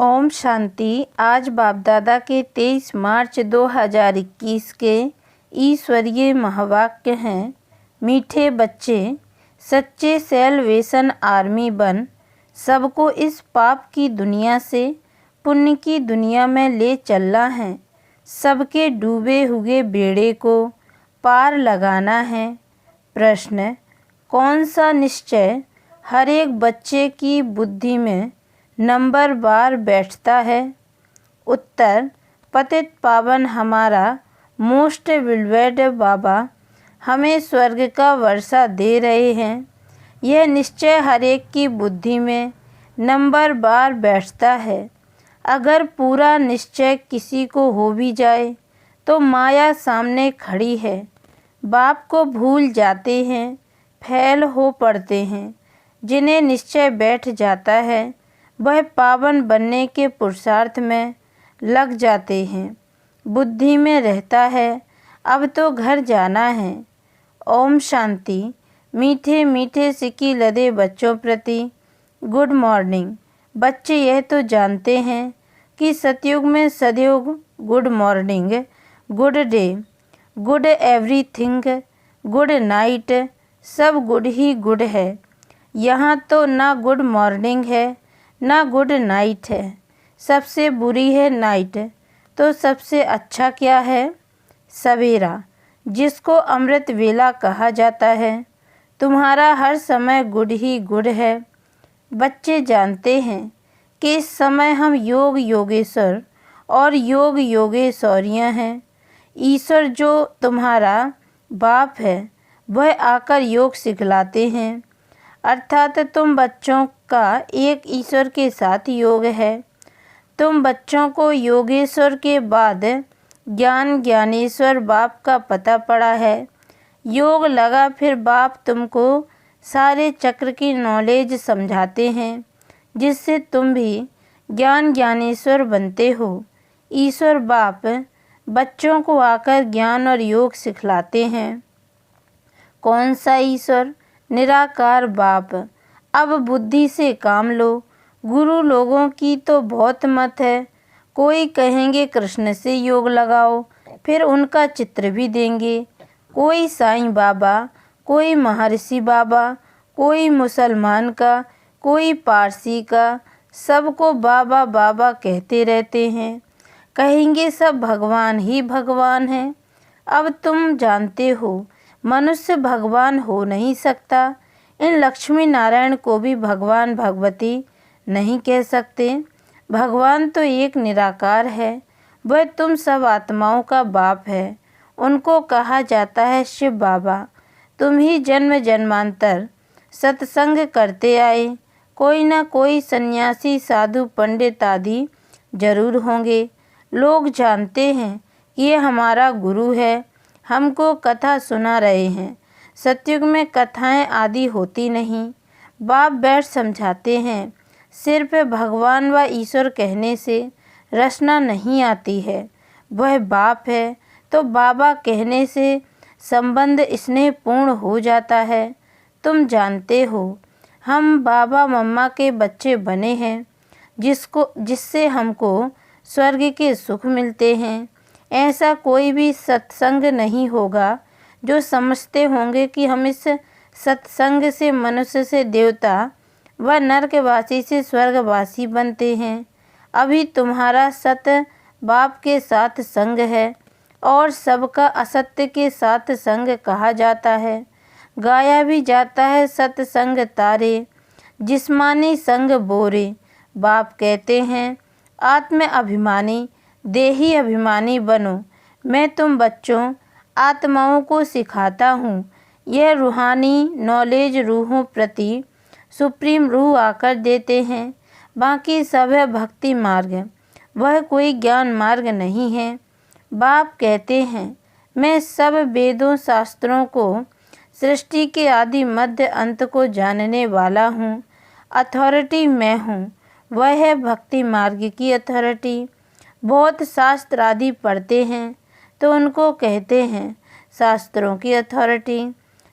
ओम शांति। आज बाप दादा के 23 मार्च 2021 के ईश्वरीय महावाक्य हैं। मीठे बच्चे, सच्चे सेल्वेशन आर्मी बन सबको इस पाप की दुनिया से पुण्य की दुनिया में ले चलना है। सबके डूबे हुए बेड़े को पार लगाना है। प्रश्न: कौन सा निश्चय हर एक बच्चे की बुद्धि में नंबर बार बैठता है? उत्तर: पतित पावन हमारा मोस्ट बिलवेड बाबा हमें स्वर्ग का वर्षा दे रहे हैं। यह निश्चय हर एक की बुद्धि में नंबर बार बैठता है। अगर पूरा निश्चय किसी को हो भी जाए तो माया सामने खड़ी है। बाप को भूल जाते हैं, फैल हो पड़ते हैं। जिन्हें निश्चय बैठ जाता है वह पावन बनने के पुरुषार्थ में लग जाते हैं। बुद्धि में रहता है, अब तो घर जाना है। ओम शांति। मीठे मीठे सिक्की लदे बच्चों प्रति गुड मॉर्निंग। बच्चे यह तो जानते हैं कि सतयुग में सदैव good morning, good day, good everything, good night, सब गुड ही गुड है। यहाँ तो ना गुड मॉर्निंग है ना गुड नाइट है। सबसे बुरी है नाइट। तो सबसे अच्छा क्या है? सवेरा, जिसको अमृत वेला कहा जाता है। तुम्हारा हर समय गुड ही गुड है। बच्चे जानते हैं कि इस समय हम योग योगेश्वर और योग योगेश्वरियाँ हैं। ईश्वर जो तुम्हारा बाप है वह आकर योग सिखलाते हैं। अर्थात तुम बच्चों का एक ईश्वर के साथ योग है। तुम बच्चों को योगेश्वर के बाद ज्ञान ज्ञानेश्वर बाप का पता पड़ा है। योग लगा फिर बाप तुमको सारे चक्र की नॉलेज समझाते हैं, जिससे तुम भी ज्ञान ज्ञानेश्वर बनते हो। ईश्वर बाप बच्चों को आकर ज्ञान और योग सिखलाते हैं। कौन सा ईश्वर? निराकार बाप। अब बुद्धि से काम लो। गुरु लोगों की तो बहुत मत है। कोई कहेंगे कृष्ण से योग लगाओ, फिर उनका चित्र भी देंगे। कोई साईं बाबा, कोई महर्षि बाबा, कोई मुसलमान का, कोई पारसी का, सबको बाबा बाबा कहते रहते हैं। कहेंगे सब भगवान ही भगवान हैं। अब तुम जानते हो मनुष्य भगवान हो नहीं सकता। इन लक्ष्मी नारायण को भी भगवान भगवती नहीं कह सकते। भगवान तो एक निराकार है। वह तुम सब आत्माओं का बाप है। उनको कहा जाता है शिव बाबा। तुम ही जन्म जन्मांतर सत्संग करते आए। कोई ना कोई सन्यासी साधु पंडित आदि जरूर होंगे। लोग जानते हैं कि ये हमारा गुरु है, हमको कथा सुना रहे हैं। सतयुग में कथाएं आदि होती नहीं। बाप बैठ समझाते हैं। सिर्फ भगवान व ईश्वर कहने से रचना नहीं आती है। वह बाप है तो बाबा कहने से संबंध स्नेह पूर्ण हो जाता है। तुम जानते हो हम बाबा मम्मा के बच्चे बने हैं, जिससे हमको स्वर्ग के सुख मिलते हैं। ऐसा कोई भी सत्संग नहीं होगा जो समझते होंगे कि हम इस सत्संग से मनुष्य से देवता व नरकवासी से स्वर्गवासी बनते हैं। अभी तुम्हारा सत्य बाप के साथ संग है और सबका असत्य के साथ संग कहा जाता है। गाया भी जाता है सत्संग तारे, जिस्मानी संग बोरे। बाप कहते हैं आत्म अभिमानी देही अभिमानी बनो। मैं तुम बच्चों आत्माओं को सिखाता हूँ। यह रूहानी नॉलेज रूहों प्रति सुप्रीम रूह आकर देते हैं। बाकी सब है भक्ति मार्ग, वह कोई ज्ञान मार्ग नहीं है। बाप कहते हैं मैं सब वेदों शास्त्रों को सृष्टि के आदि मध्य अंत को जानने वाला हूँ। अथॉरिटी मैं हूँ, वह है भक्ति मार्ग की अथॉरिटी। बहुत शास्त्र आदि पढ़ते हैं तो उनको कहते हैं शास्त्रों की अथॉरिटी।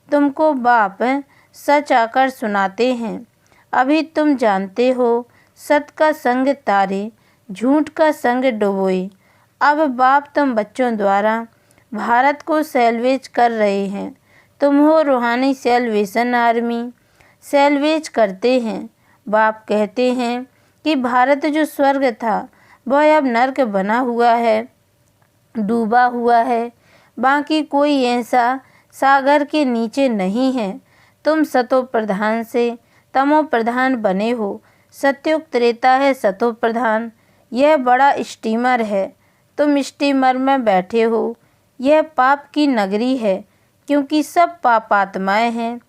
तुमको बाप सच आकर सुनाते हैं। अभी तुम जानते हो सत का संग तारे, झूठ का संग डुबोए। अब बाप तुम बच्चों द्वारा भारत को सैल्वेज कर रहे हैं। तुम हो रूहानी सैल्वेशन आर्मी, सैल्वेज करते हैं। बाप कहते हैं कि भारत जो स्वर्ग था वह अब नर्क बना हुआ है, डूबा हुआ है। बाकी कोई ऐसा सागर के नीचे नहीं है। तुम सतो प्रधान से तमो प्रधान बने हो। सत्युग त्रेता है सतो प्रधान। यह बड़ा स्टीमर है, तुम स्टीमर में बैठे हो। यह पाप की नगरी है क्योंकि सब पापात्माएं हैं।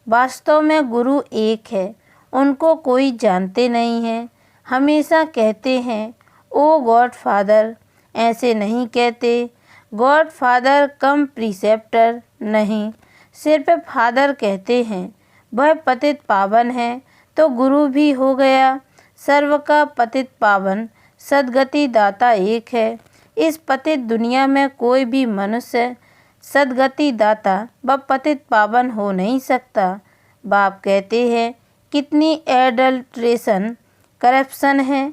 वास्तव में गुरु एक है, उनको कोई जानते नहीं है। हमेशा कहते हैं ओ गॉड फादर, ऐसे नहीं कहते। गॉड फादर कम प्रीसेप्टर नहीं, सिर्फ फादर कहते हैं। वह पतित पावन है तो गुरु भी हो गया। सर्व का पतित पावन सदगति दाता एक है। इस पतित दुनिया में कोई भी मनुष्य सदगति दाता व पतित पावन हो नहीं सकता। बाप कहते हैं कितनी एडल्ट्रेशन, करप्शन है।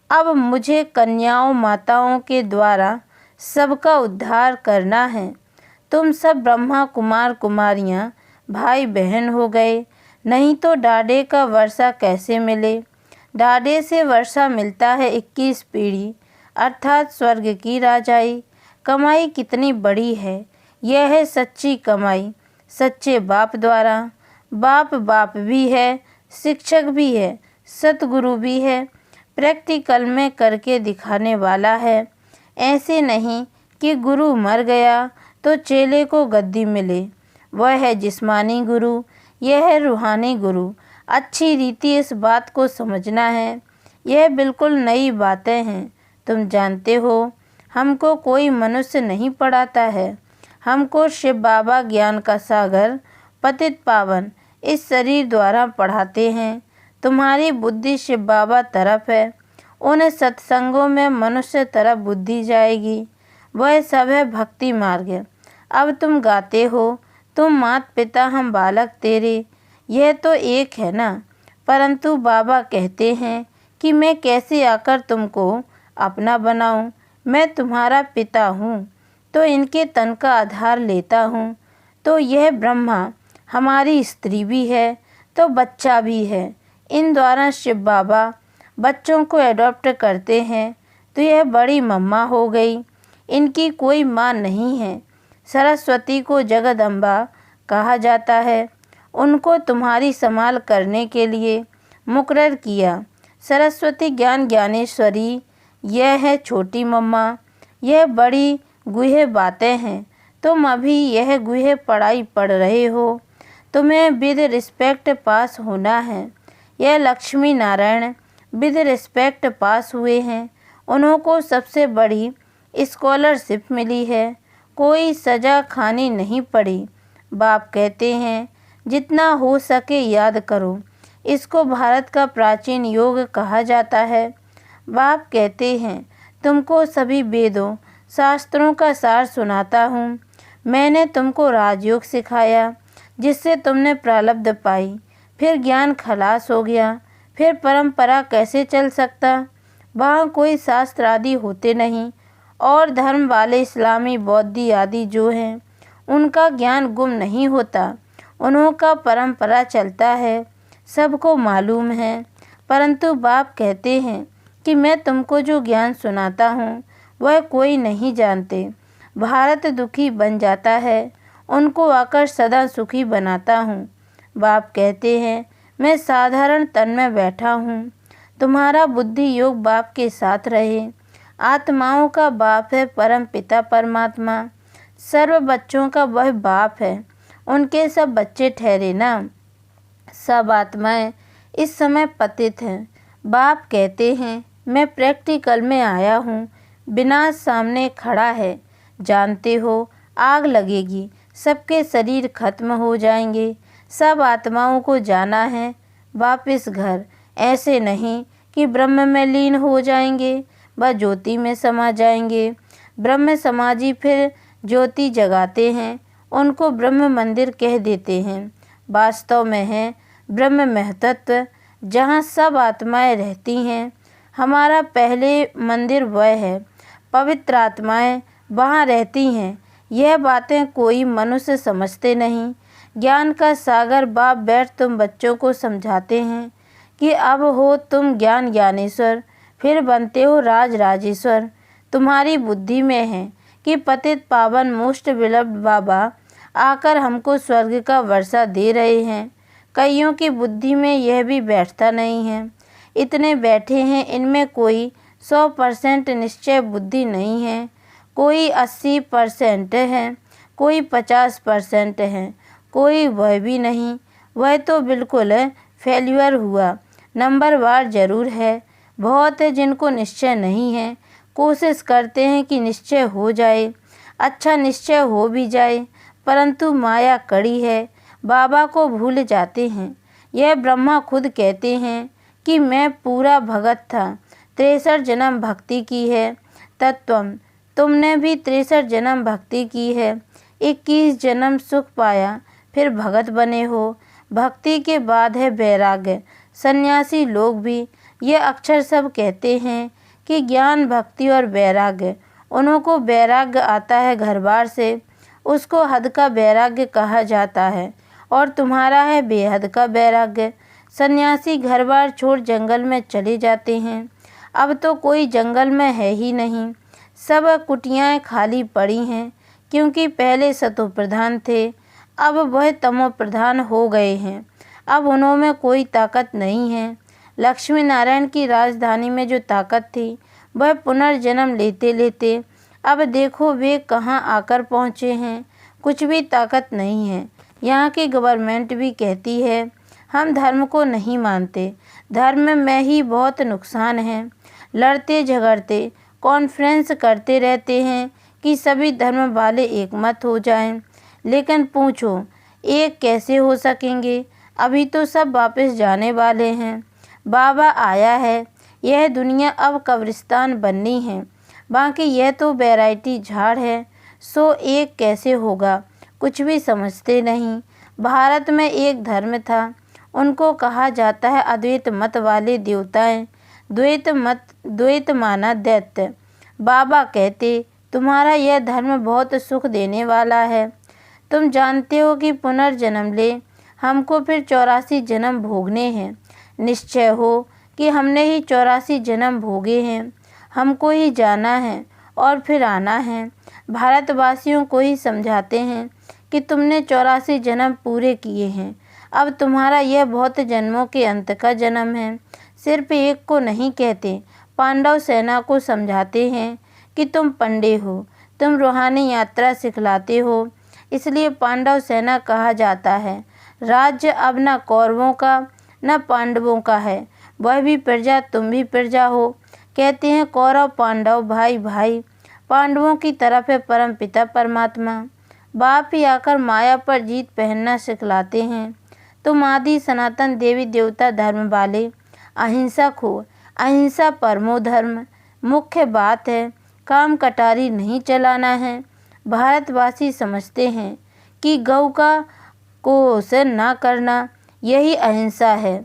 अब मुझे कन्याओं माताओं के द्वारा सबका उद्धार करना है। तुम सब ब्रह्मा कुमार कुमारियाँ भाई बहन हो गए, नहीं तो डाडे का वर्षा कैसे मिले। डाडे से वर्षा मिलता है 21 पीढ़ी, अर्थात स्वर्ग की राजाई। कमाई कितनी बड़ी है, यह है सच्ची कमाई सच्चे बाप द्वारा। बाप बाप भी है, शिक्षक भी है, सतगुरु भी है, प्रैक्टिकल में करके दिखाने वाला है। ऐसे नहीं कि गुरु मर गया तो चेले को गद्दी मिले। वह है जिस्मानी गुरु, यह है रूहानी गुरु। अच्छी रीति इस बात को समझना है। यह बिल्कुल नई बातें हैं। तुम जानते हो हमको कोई मनुष्य नहीं पढ़ाता है। हमको शिव बाबा ज्ञान का सागर पतित पावन इस शरीर द्वारा पढ़ाते हैं। तुम्हारी बुद्धि शिव बाबा तरफ है। उन सत्संगों में मनुष्य तरफ बुद्धि जाएगी। वह सब है भक्ति मार्ग। अब तुम गाते हो तुम मात पिता हम बालक तेरे, यह तो एक है ना। परंतु बाबा कहते हैं कि मैं कैसे आकर तुमको अपना बनाऊं। मैं तुम्हारा पिता हूँ तो इनके तन का आधार लेता हूँ। तो यह ब्रह्मा हमारी स्त्री भी है तो बच्चा भी है। इन द्वारा शिव बाबा बच्चों को एडॉप्ट करते हैं तो यह बड़ी मम्मा हो गई। इनकी कोई माँ नहीं है। सरस्वती को जगदम्बा कहा जाता है। उनको तुम्हारी संभाल करने के लिए मुकर्रर किया। सरस्वती ज्ञान ज्ञानेश्वरी, यह है छोटी मम्मा। यह बड़ी गुह्य बातें हैं। तुम अभी यह गुह्य पढ़ाई पढ़ रहे हो। तुम्हें विद रिस्पेक्ट पास होना है। यह लक्ष्मी नारायण विद रिस्पेक्ट पास हुए हैं। उनको सबसे बड़ी स्कॉलरशिप मिली है। कोई सज़ा खानी नहीं पड़ी। बाप कहते हैं जितना हो सके याद करो। इसको भारत का प्राचीन योग कहा जाता है। बाप कहते हैं तुमको सभी वेदों शास्त्रों का सार सुनाता हूँ। मैंने तुमको राजयोग सिखाया जिससे तुमने प्रारब्ध पाई। फिर ज्ञान खलास हो गया। फिर परंपरा कैसे चल सकता। वहाँ कोई शास्त्र आदि होते नहीं। और धर्म वाले इस्लामी बौद्धी आदि जो हैं उनका ज्ञान गुम नहीं होता। उनका परंपरा चलता है, सबको मालूम है। परंतु बाप कहते हैं कि मैं तुमको जो ज्ञान सुनाता हूँ वह कोई नहीं जानते। भारत दुखी बन जाता है, उनको आकर सदा सुखी बनाता हूँ। बाप कहते हैं मैं साधारण तन में बैठा हूँ। तुम्हारा बुद्धि योग बाप के साथ रहे। आत्माओं का बाप है परम पिता परमात्मा। सर्व बच्चों का वह बाप है। उनके सब बच्चे ठहरे ना। सब आत्माएं इस समय पतित हैं। बाप कहते हैं मैं प्रैक्टिकल में आया हूँ। विनाश सामने खड़ा है। जानते हो आग लगेगी, सबके शरीर खत्म हो जाएंगे। सब आत्माओं को जाना है वापस घर। ऐसे नहीं कि ब्रह्म में लीन हो जाएंगे व ज्योति में समा जाएंगे। ब्रह्म समाजी फिर ज्योति जगाते हैं, उनको ब्रह्म मंदिर कह देते हैं। वास्तव में है ब्रह्म महतत्व जहाँ सब आत्माएं रहती हैं। हमारा पहले मंदिर वह है। पवित्र आत्माएं वहाँ रहती हैं। यह बातें कोई मनुष्य समझते नहीं। ज्ञान का सागर बाप बैठ तुम बच्चों को समझाते हैं कि अब हो तुम ज्ञान ज्ञानेश्वर, फिर बनते हो राज राजेश्वर। तुम्हारी बुद्धि में है कि पतित पावन मोस्ट बिलव्ड बाबा आकर हमको स्वर्ग का वर्षा दे रहे हैं। कईयों की बुद्धि में यह भी बैठता नहीं है। इतने बैठे हैं, इनमें कोई 100% निश्चय बुद्धि नहीं है, कोई 80% है, कोई 50% है, कोई वह भी नहीं। वह तो बिल्कुल फेल्यूर हुआ। नंबरवार जरूर है। बहुत है जिनको निश्चय नहीं है, कोशिश करते हैं कि निश्चय हो जाए, अच्छा निश्चय हो भी जाए, परंतु माया कड़ी है, बाबा को भूल जाते हैं। यह ब्रह्मा खुद कहते हैं कि मैं पूरा भगत था, 63 जन्म भक्ति की है। तत्वम, तुमने भी 63 जन्म भक्ति की है, 21 जन्म सुख पाया, फिर भगत बने हो। भक्ति के बाद है वैराग्य। सन्यासी लोग भी ये अक्षर सब कहते हैं कि ज्ञान, भक्ति और वैराग्य। उनको वैराग्य आता है घर बार से, उसको हद का वैराग्य कहा जाता है, और तुम्हारा है बेहद का वैराग्य। सन्यासी घर बार छोड़ जंगल में चले जाते हैं। अब तो कोई जंगल में है ही नहीं, सब कुटियाएं खाली पड़ी हैं, क्योंकि पहले सतो प्रधान थे, अब वह तमो प्रधान हो गए हैं। अब उनमें कोई ताकत नहीं है। लक्ष्मी नारायण की राजधानी में जो ताकत थी, वह पुनर्जन्म लेते लेते अब देखो वे कहाँ आकर पहुँचे हैं। कुछ भी ताकत नहीं है। यहाँ की गवर्नमेंट भी कहती है हम धर्म को नहीं मानते, धर्म में ही बहुत नुकसान है। लड़ते झगड़ते कॉन्फ्रेंस करते रहते हैं कि सभी धर्म वाले एक मत हो जाएं, लेकिन पूछो एक कैसे हो सकेंगे? अभी तो सब वापस जाने वाले हैं। बाबा आया है, यह दुनिया अब कब्रिस्तान बननी है, बाकी यह तो वैरायटी झाड़ है, सो एक कैसे होगा? कुछ भी समझते नहीं। भारत में एक धर्म था, उनको कहा जाता है अद्वैत मत वाले देवताएं, द्वैत माना दैत्य। बाबा कहते तुम्हारा यह धर्म बहुत सुख देने वाला है। तुम जानते हो कि पुनर्जन्म ले हमको फिर 84 जन्म भोगने हैं। निश्चय हो कि हमने ही 84 जन्म भोगे हैं, हमको ही जाना है और फिर आना है। भारतवासियों को ही समझाते हैं कि तुमने 84 जन्म पूरे किए हैं, अब तुम्हारा यह बहुत जन्मों के अंत का जन्म है। सिर्फ एक को नहीं कहते, पांडव सेना को समझाते हैं कि तुम पंडे हो, तुम रूहानी यात्रा सिखलाते हो, इसलिए पांडव सेना कहा जाता है। राज्य अब न कौरवों का न पांडवों का है, वह भी प्रजा तुम भी प्रजा हो। कहते हैं कौरव पांडव भाई भाई, पांडवों की तरफ है परम पिता परमात्मा। बाप ही आकर माया पर जीत पहनना सिखलाते हैं। तुम आदि सनातन देवी देवता धर्म वाले अहिंसक हो, अहिंसा परमो धर्म। मुख्य बात है काम कटारी नहीं चलाना है। भारतवासी समझते हैं कि गौ का को से ना करना यही अहिंसा है,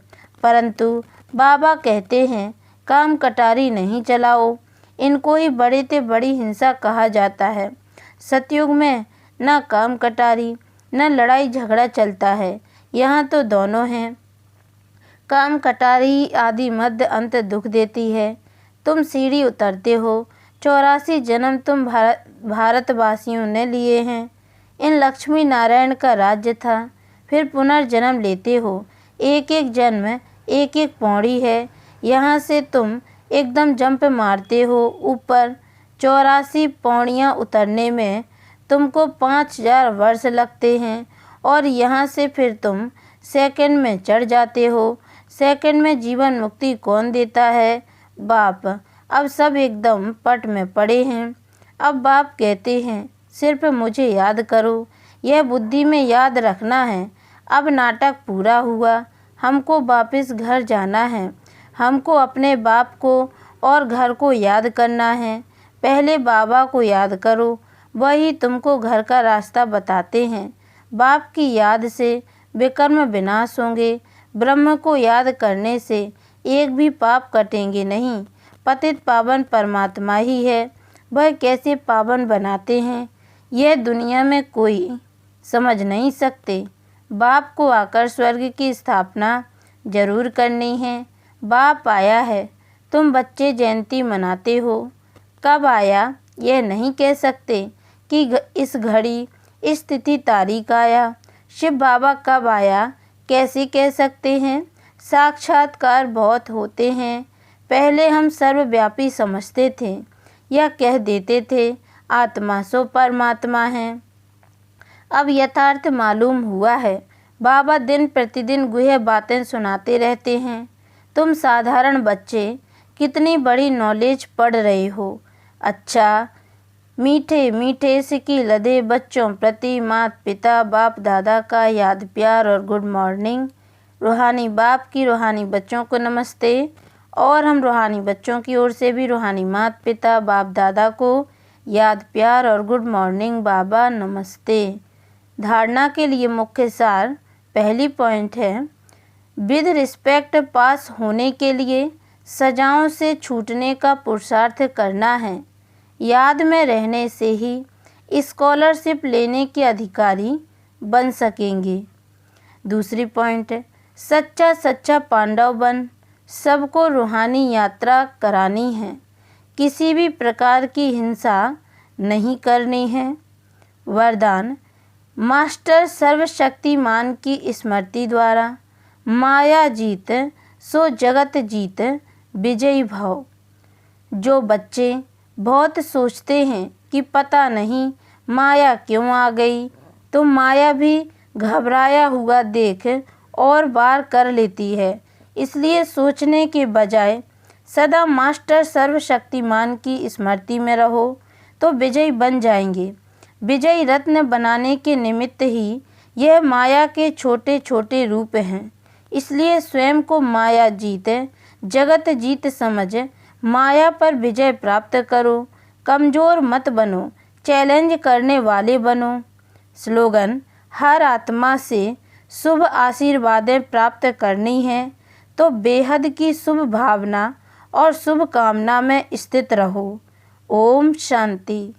परंतु बाबा कहते हैं काम कटारी नहीं चलाओ, इनको ही बड़े से बड़ी हिंसा कहा जाता है। सतयुग में न काम कटारी न लड़ाई झगड़ा चलता है, यहाँ तो दोनों हैं। काम कटारी आदि मध्य अंत दुख देती है। तुम सीढ़ी उतरते हो, 84 जन्म तुम भारतवासियों ने लिए हैं। इन लक्ष्मी नारायण का राज्य था, फिर पुनर्जन्म लेते हो। एक एक जन्म एक एक पौड़ी है, यहाँ से तुम एकदम जंप मारते हो ऊपर। 84 पौड़ियाँ उतरने में तुमको 5000 वर्ष लगते हैं, और यहाँ से फिर तुम सेकंड में चढ़ जाते हो। सेकंड में जीवन मुक्ति कौन देता है? बाप। अब सब एकदम पट में पड़े हैं। अब बाप कहते हैं सिर्फ मुझे याद करो, यह बुद्धि में याद रखना है। अब नाटक पूरा हुआ, हमको वापस घर जाना है। हमको अपने बाप को और घर को याद करना है। पहले बाबा को याद करो, वही तुमको घर का रास्ता बताते हैं। बाप की याद से विकर्म विनाश होंगे। ब्रह्म को याद करने से एक भी पाप कटेंगे नहीं। पतित पावन परमात्मा ही है। वह कैसे पावन बनाते हैं यह दुनिया में कोई समझ नहीं सकते। बाप को आकर स्वर्ग की स्थापना जरूर करनी है। बाप आया है, तुम बच्चे जयंती मनाते हो। कब आया यह नहीं कह सकते कि इस घड़ी इस तिथि तारीख आया। शिव बाबा कब आया कैसे कह सकते हैं। साक्षात्कार बहुत होते हैं। पहले हम सर्वव्यापी समझते थे या कह देते थे आत्मा सो परमात्मा है। अब यथार्थ मालूम हुआ है। बाबा दिन प्रतिदिन गुह्य बातें सुनाते रहते हैं। तुम साधारण बच्चे कितनी बड़ी नॉलेज पढ़ रहे हो। अच्छा, मीठे मीठे सिक्की लदे बच्चों प्रति माता पिता बाप दादा का याद प्यार और गुड मॉर्निंग। रूहानी बाप की रूहानी बच्चों को नमस्ते। और हम रूहानी बच्चों की ओर से भी रूहानी माता पिता बाप दादा को याद प्यार और गुड मॉर्निंग बाबा नमस्ते। धारणा के लिए मुख्य सार पहली पॉइंट है, विद रिस्पेक्ट पास होने के लिए सजाओं से छूटने का पुरुषार्थ करना है। याद में रहने से ही स्कॉलरशिप लेने के अधिकारी बन सकेंगे। दूसरी पॉइंट है, सच्चा पांडव बन सबको रूहानी यात्रा करानी है। किसी भी प्रकार की हिंसा नहीं करनी है। वरदान, मास्टर सर्वशक्तिमान की स्मृति द्वारा माया जीत सो जगत जीत विजयी भव। जो बच्चे बहुत सोचते हैं कि पता नहीं माया क्यों आ गई, तो माया भी घबराया हुआ देख और वार कर लेती है। इसलिए सोचने के बजाय सदा मास्टर सर्वशक्तिमान की स्मृति में रहो तो विजयी बन जाएंगे। विजयी रत्न बनाने के निमित्त ही यह माया के छोटे छोटे रूप हैं। इसलिए स्वयं को माया जीत जगत जीत समझ माया पर विजय प्राप्त करो। कमज़ोर मत बनो, चैलेंज करने वाले बनो। स्लोगन, हर आत्मा से शुभ आशीर्वादें प्राप्त करनी है तो बेहद की शुभ भावना और शुभ कामना में स्थित रहो। ओम शांति।